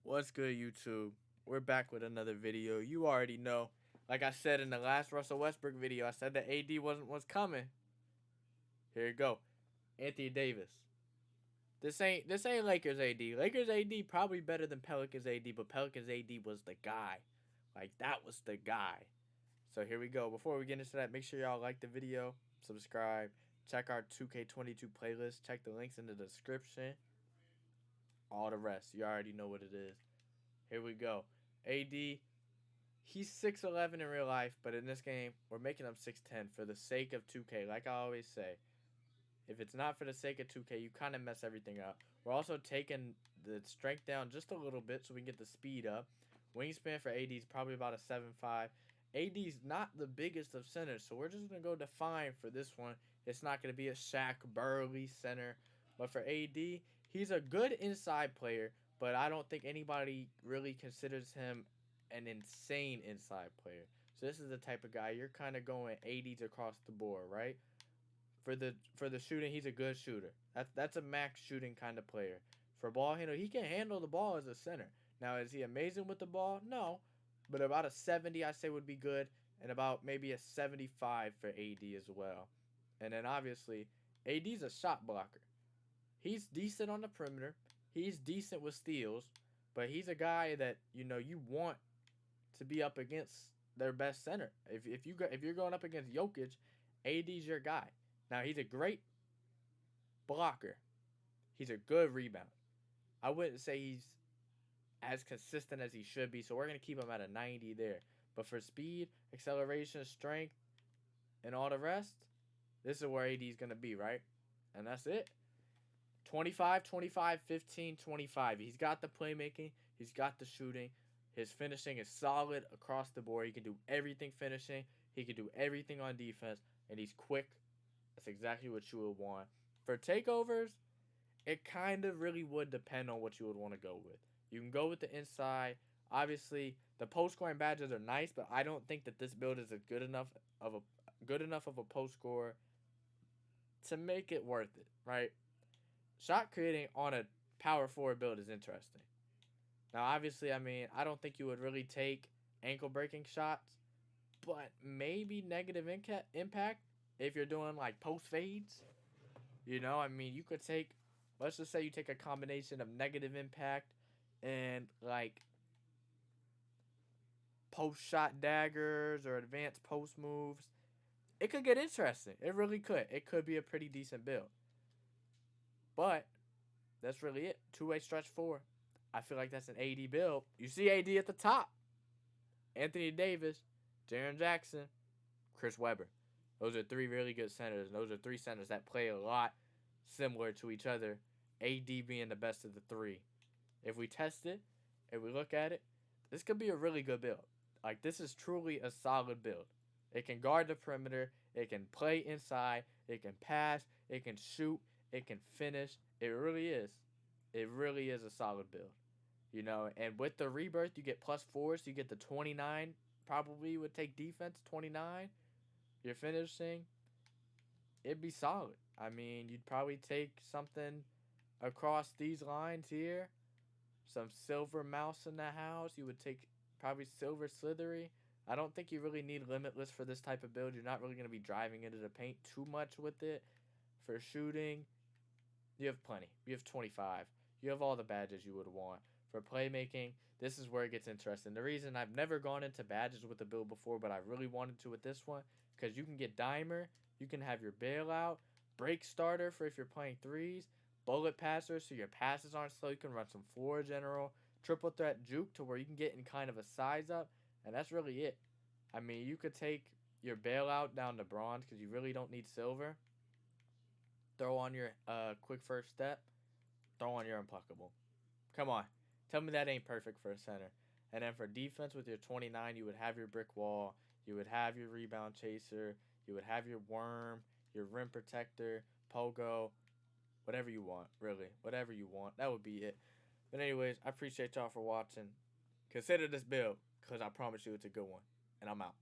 What's good, YouTube? We're back with another video. You already know. Like I said in the last Russell Westbrook video, I said that AD wasn't what's coming. Here you go. Anthony Davis. This ain't Lakers AD. Lakers AD probably better than Pelicans AD, but Pelicans AD was the guy. Like, that was the guy. So here we go. Before we get into that, make sure y'all like the video, subscribe, check our 2K22 playlist, check the links in the description. All the rest, you already know what it is. Here we go. AD, he's 6'11 in real life, but in this game, we're making him 6'10 for the sake of 2K. Like I always say, if it's not for the sake of 2K, you kind of mess everything up. We're also taking the strength down just a little bit so we can get the speed up. Wingspan for AD is probably about a 7'5". AD's not the biggest of centers, so we're just going to go define for this one. It's not going to be a Shaq Burley center. But for AD, he's a good inside player, but I don't think anybody really considers him an insane inside player. So this is the type of guy you're kind of going 80s across the board, right? For the shooting, he's a good shooter. That's a max shooting kind of player. For ball handle, he can handle the ball as a center. Now, is he amazing with the ball? No. But about a 70, I say, would be good. And about maybe a 75 for AD as well. And then, obviously, AD's a shot blocker. He's decent on the perimeter. He's decent with steals. But he's a guy that, you want to be up against their best center. If you're going up against Jokic, AD's your guy. Now, he's a great blocker. He's a good rebound. I wouldn't say he's as consistent as he should be, so we're going to keep him at a 90 there. But for speed, acceleration, strength, and all the rest, this is where AD's going to be, right? And that's it. 25, 25, 15, 25. He's got the playmaking. He's got the shooting. His finishing is solid across the board. He can do everything finishing. He can do everything on defense. And he's quick. That's exactly what you would want. For takeovers, it kind of really would depend on what you would want to go with. You can go with the inside. Obviously, the post scoring badges are nice, but I don't think that this build is a good enough of a post scorer to make it worth it, right? Shot creating on a power forward build is interesting. Now, obviously, I don't think you would really take ankle breaking shots, but maybe negative impact if you're doing like post fades. You could take, let's just say you take a combination of negative impact and like post shot daggers or advanced post moves. It could get interesting. It really could. It could be a pretty decent build. But that's really it. Two-way stretch four. I feel like that's an AD build. You see AD at the top. Anthony Davis, Jaren Jackson, Chris Webber. Those are three really good centers. And those are three centers that play a lot similar to each other. AD being the best of the three. If we test it, if we look at it, this could be a really good build. Like, this is truly a solid build. It can guard the perimeter. It can play inside. It can pass. It can shoot. It can finish. It really is. It really is a solid build. And with the rebirth, you get +4, so you get the 29. Probably would take defense, 29. You're finishing. It'd be solid. You'd probably take something across these lines here. Some silver mouse in the house. You would take probably silver slithery. I don't think you really need limitless for this type of build. You're not really going to be driving into the paint too much with it. For shooting, you have plenty. You have 25. You have all the badges you would want. For playmaking, this is where it gets interesting. The reason I've never gone into badges with the build before, but I really wanted to with this one, because you can get Dimer, you can have your bailout, break starter for if you're playing threes, bullet passer so your passes aren't slow, you can run some floor general, triple threat juke to where you can get in kind of a size up, and that's really it. You could take your bailout down to bronze because you really don't need silver. Throw on your quick first step. Throw on your unpluckable. Come on. Tell me that ain't perfect for a center. And then for defense with your 29, you would have your brick wall. You would have your rebound chaser. You would have your worm, your rim protector, pogo, whatever you want, really. Whatever you want. That would be it. But anyways, I appreciate y'all for watching. Consider this build because I promise you it's a good one. And I'm out.